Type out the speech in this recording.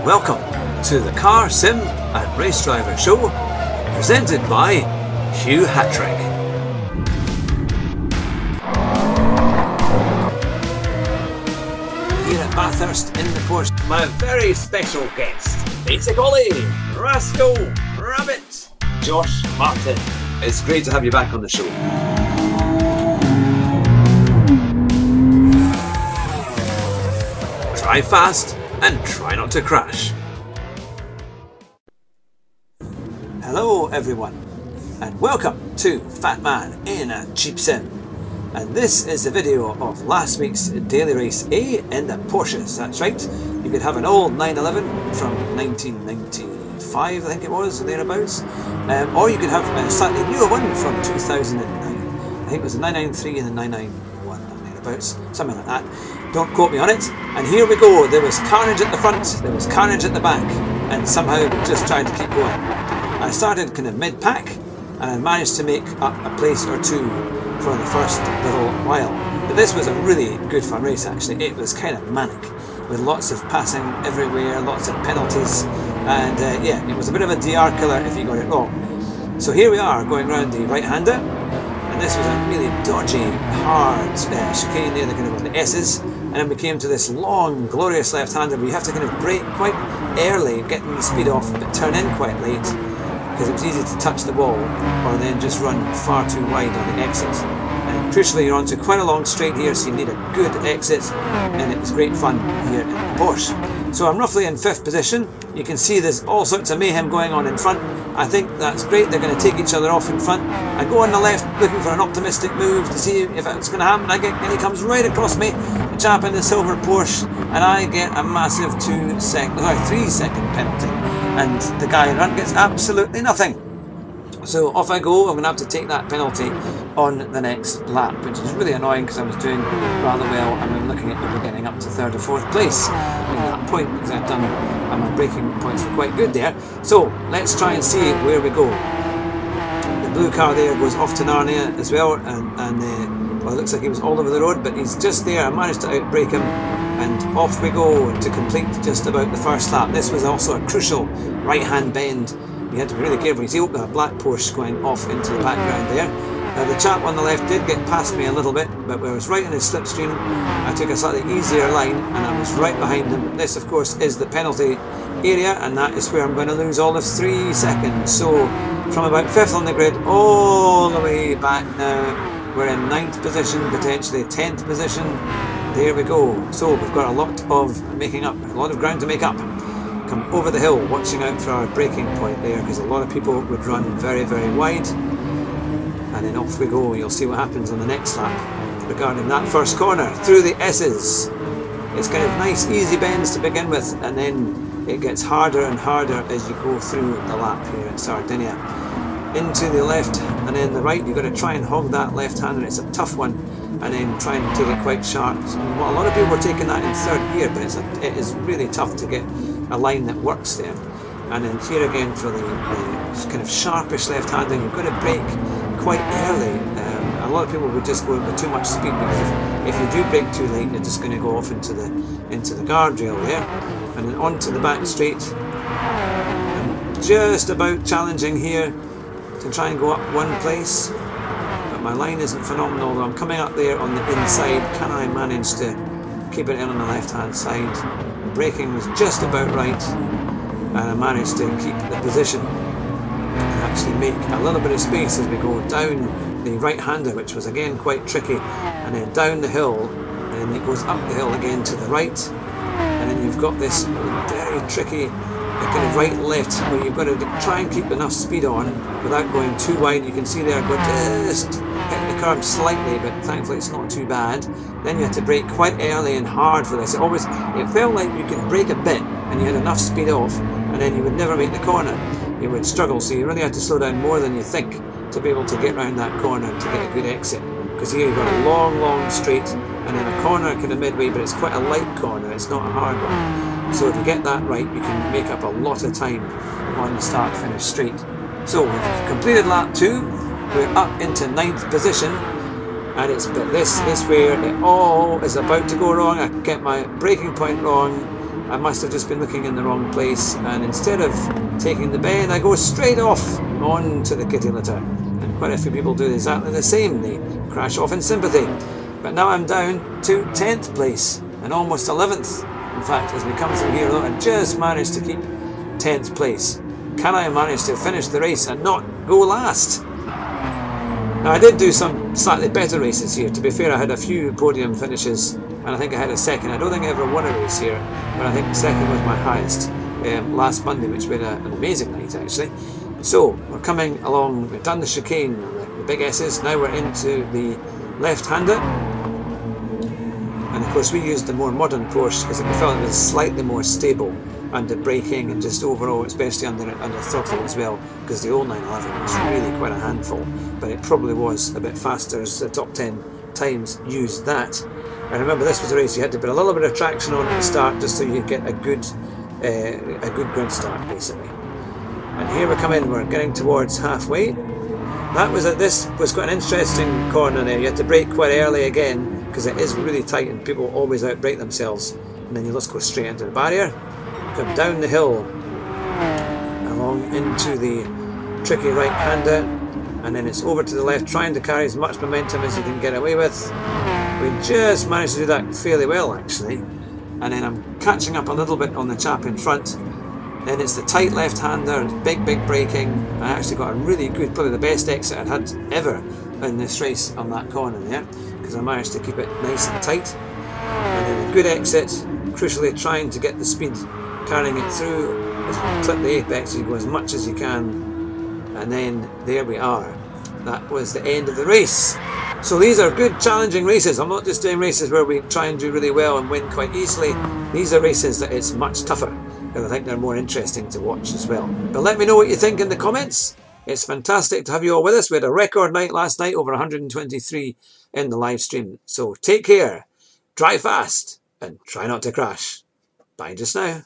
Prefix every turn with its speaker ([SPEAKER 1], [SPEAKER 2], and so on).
[SPEAKER 1] welcome to the Car Sim and Race Driver Show, presented by Hugh Hattrick. Here at Bathurst in the Porsche, my very special guest, Basic Ollie, Rascal, Rabbit, Josh Martin. It's great to have you back on the show. Drive fast and try not to crash. Hello everyone, and welcome to Fat Man in a Cheap Sim. And this is a video of last week's daily race A in the Porsches. That's right, you could have an old 911 from 1995, I think it was, thereabouts, or you could have a slightly newer one from 2009. I think it was the 993 and the 991, or thereabouts, something like that. Don't quote me on it. And here we go. There was Carnage at the front, there was Carnage at the back, and somehow we just tried to keep going. I started kind of mid-pack, and I managed to make up a place or two for the first little while. But this was a really good fun race actually. It was kind of manic, with lots of passing everywhere, lots of penalties, and yeah, it was a bit of a DR killer if you got it wrong. So here we are going around the right-hander, and this was a really dodgy, hard chicane there, the kind of the S's, and then we came to this long, glorious left-hander where you have to kind of brake quite early, getting the speed off, but turn in quite late, because it was easy to touch the wall or then just run far too wide on the exit. And crucially, you're onto quite a long straight here, so you need a good exit, and it was great fun here in the Porsche. So I'm roughly in 5th position. You can see there's all sorts of mayhem going on in front. I think that's great. They're going to take each other off in front. I go on the left looking for an optimistic move to see if it's going to happen. And he comes right across me, the chap in the silver Porsche, and I get a massive 3-second penalty. And the guy in front gets absolutely nothing. So off I go. I'm going to have to take that penalty on the next lap, which is really annoying because I was doing rather well, and I'm looking at maybe getting up to 3rd or 4th place in that point, because I've done, and my braking points were quite good there. So let's try and see where we go. The blue car there goes off to Narnia as well, and well, it looks like he was all over the road, but he's just there. I managed to outbrake him, and off we go to complete just about the first lap. This was also a crucial right-hand bend. You had to be really careful. You see, a black Porsche going off into the background there. The chap on the left did get past me a little bit, but when I was right in his slipstream, I took a slightly easier line, and I was right behind him. This, of course, is the penalty area, and that is where I'm going to lose all of 3 seconds. So, from about 5th on the grid, all the way back now, we're in 9th position, potentially 10th position. There we go. So, we've got a lot of making up, a lot of ground to make up. Come over the hill, watching out for our braking point there, because a lot of people would run very, very wide. And then off we go. You'll see what happens on the next lap regarding that first corner through the S's. It's kind of nice, easy bends to begin with, and then it gets harder and harder as you go through the lap here at Sardinia. Into the left and then the right. You've got to try and hog that left-hander. It's a tough one, and then try and take it quite sharp. Well, a lot of people are taking that in 3rd gear, but it is really tough to get a line that works there. And then here again for the kind of sharpish left-hander, you've got to brake quite early. A lot of people would just go in with too much speed, because if you do brake too late, you're just going to go off into the guardrail there, and then onto the back straight. I'm just about challenging here to try and go up 1 place, but my line isn't phenomenal. Though I'm coming up there on the inside. Can I manage to keep it in on the left-hand side? The braking was just about right, and I managed to keep the position and actually make a little bit of space as we go down the right-hander, which was again quite tricky, and then down the hill, and then it goes up the hill again to the right, and then you've got this very tricky kind of right-left where you've got to try and keep enough speed on without going too wide. You can see there I've got just hit the curb slightly, but thankfully it's not too bad. Then you had to brake quite early and hard for this. It felt like you could brake a bit and you had enough speed off, and then you would never make the corner. You would struggle, so you really had to slow down more than you think to be able to get round that corner to get a good exit. Because here you've got a long straight, and then a corner kind of midway, but it's quite a light corner, it's not a hard one. So if you get that right, you can make up a lot of time on the start-finish straight. So we've completed lap 2, we're up into 9th position, and this where it all is about to go wrong. I get my braking point wrong, I must have just been looking in the wrong place, and instead of taking the bend, I go straight off onto the kitty litter. And quite a few people do exactly the same. They crash off in sympathy. But now I'm down to 10th place and almost 11th. In fact, as we come through here, look, I just managed to keep 10th place. Can I manage to finish the race and not go last? Now, I did do some slightly better races here. To be fair, I had a few podium finishes, and I think I had a second. I don't think I ever won a race here, but I think second was my highest last Monday, which was an amazing night, actually. So, we're coming along, we've done the chicane, the big S's, now we're into the left-hander. And of course, we used the more modern Porsche because we felt it was slightly more stable under braking and just overall, especially under throttle as well, because the old 911 was really quite a handful, but it probably was a bit faster as the top 10 times used that. And remember, this was a race you had to put a little bit of traction on at the start just so you get a good ground start, basically. And here we come in, we're getting towards halfway. This was quite an interesting corner there. You had to brake quite early again because it is really tight and people always outbrake themselves. And then you just go straight into the barrier. Come down the hill along into the tricky right-hander, and then it's over to the left, trying to carry as much momentum as you can get away with. We just managed to do that fairly well, actually. And then I'm catching up a little bit on the chap in front. Then it's the tight left-hander, big braking. I actually got a really good, probably the best exit I'd had ever in this race on that corner there, because I managed to keep it nice and tight. And then a good exit, crucially trying to get the speed, carrying it through. As you clip the apex, you go as much as you can, and then there we are. That was the end of the race. So these are good, challenging races. I'm not just doing races where we try and do really well and win quite easily. These are races that it's much tougher, and I think they're more interesting to watch as well. But let me know what you think in the comments. It's fantastic to have you all with us. We had a record night last night, over 123 in the live stream. So take care, drive fast, and try not to crash. Bye just now.